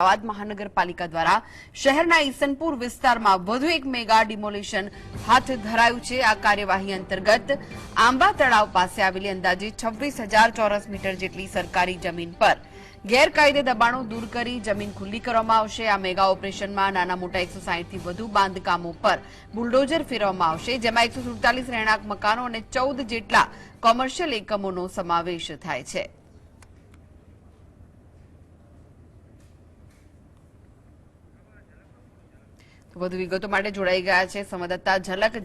અમદાવાદ મહાનગરપાલિકા દ્વારા શહેરના ઈસનપુર વિસ્તારમાં વધુ એક મેગા ડિમોલિશન હાથ ધરાયું છે। આ કાર્યવાહી અંતર્ગત આંબા તળાવ પાસે આવેલી અંદાજે 26,000 ચોરસ મીટર જેટલી સરકારી જમીન પર ગેરકાયદે દબાણો દૂર કરી જમીન ખુલ્લી કરવામાં આવશે। આ મેગા ઓપરેશનમાં નાના મોટા 160 થી વધુ બાંધકામો પર બુલડોઝર ફેરવવામાં આવશે, જેમાં 147 રહેણાંક મકાનો અને 14 જેટલા કોમર્શિયલ એકમોનો સમાવેશ થાય છે। વધુ વિગતો માટે જોડાઈ ગયા છે સંવાદદાતા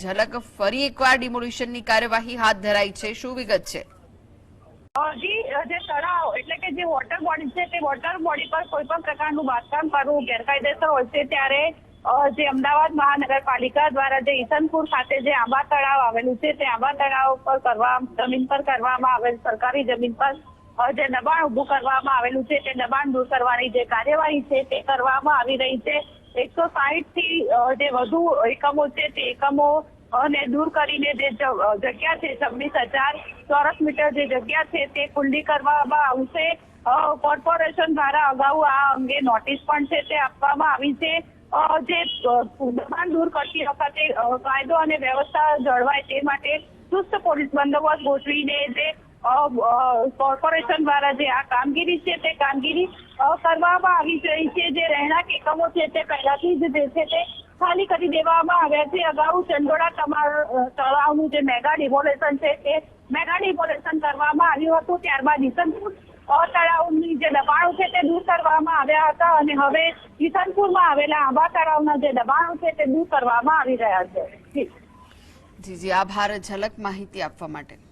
ઝલક ફરી એકવાર ડિમોલિશનની કાર્યવાહી હાથ ધરાઈ છે, શું વિગત છે? જી, જે તળાવ એટલે કે જે વોટર બોડી છે તે વોટર બોડી પર કોઈ પણ પ્રકારનું બાંધકામ કરવું ગેરકાયદેસર હોય છે, ત્યારે જે અમદાવાદ મહાનગરપાલિકા દ્વારા જે ઈસનપુર ખાતે જે આંબા તળાવ આવેલું છે તે આંબા તળાવ પર જમીન પર કરવામાં આવેલ સરકારી જમીન પર જે દબાણ ઉભું કરવામાં આવેલું છે તે દબાણ દૂર કરવાની જે કાર્યવાહી છે તે કરવામાં આવી રહી છે। 160 થી જે વધુ એકમો છે તે એકમો અને દૂર કરીને જે જગ્યા છે 26,000 ચોરસ મીટર જે જગ્યા છે તે ખુલ્લી કરવામાં આવશે। કોર્પોરેશન દ્વારા અગાઉ આ અંગે નોટિસ પણ છે તે આપવામાં આવી છે। જે દબાણ દૂર કરતી વખતે કાયદો અને વ્યવસ્થા જળવાય તે માટે ચુસ્ત પોલીસ બંદોબસ્ત ગોઠવીને જે કોર્પોરેશન દ્વારા જે આ કામગીરી છે તે કામગીરી કરવામાં આવી રહી છે। જે રહેણાંક એકમો છે તે પહેલાથી જ જે છે તે ખાલી કરી દેવામાં આવ્યા છે। અગાઉ ચંડોળા તળાવનું જે મેગા ડિમોલેશન છે તે મેગા ડિમોલેશન કરવામાં આવ્યું હતું, ત્યારબાદ ઈસનપુર તળાવની જે દબાણો છે તે દૂર કરવામાં આવ્યા હતા અને હવે ઈસનપુરમાં આવેલા આંબા તળાવના જે દબાણો છે તે દૂર કરવામાં આવી રહ્યા છે। જી, આભાર ઝલક માહિતી આપવા માટે।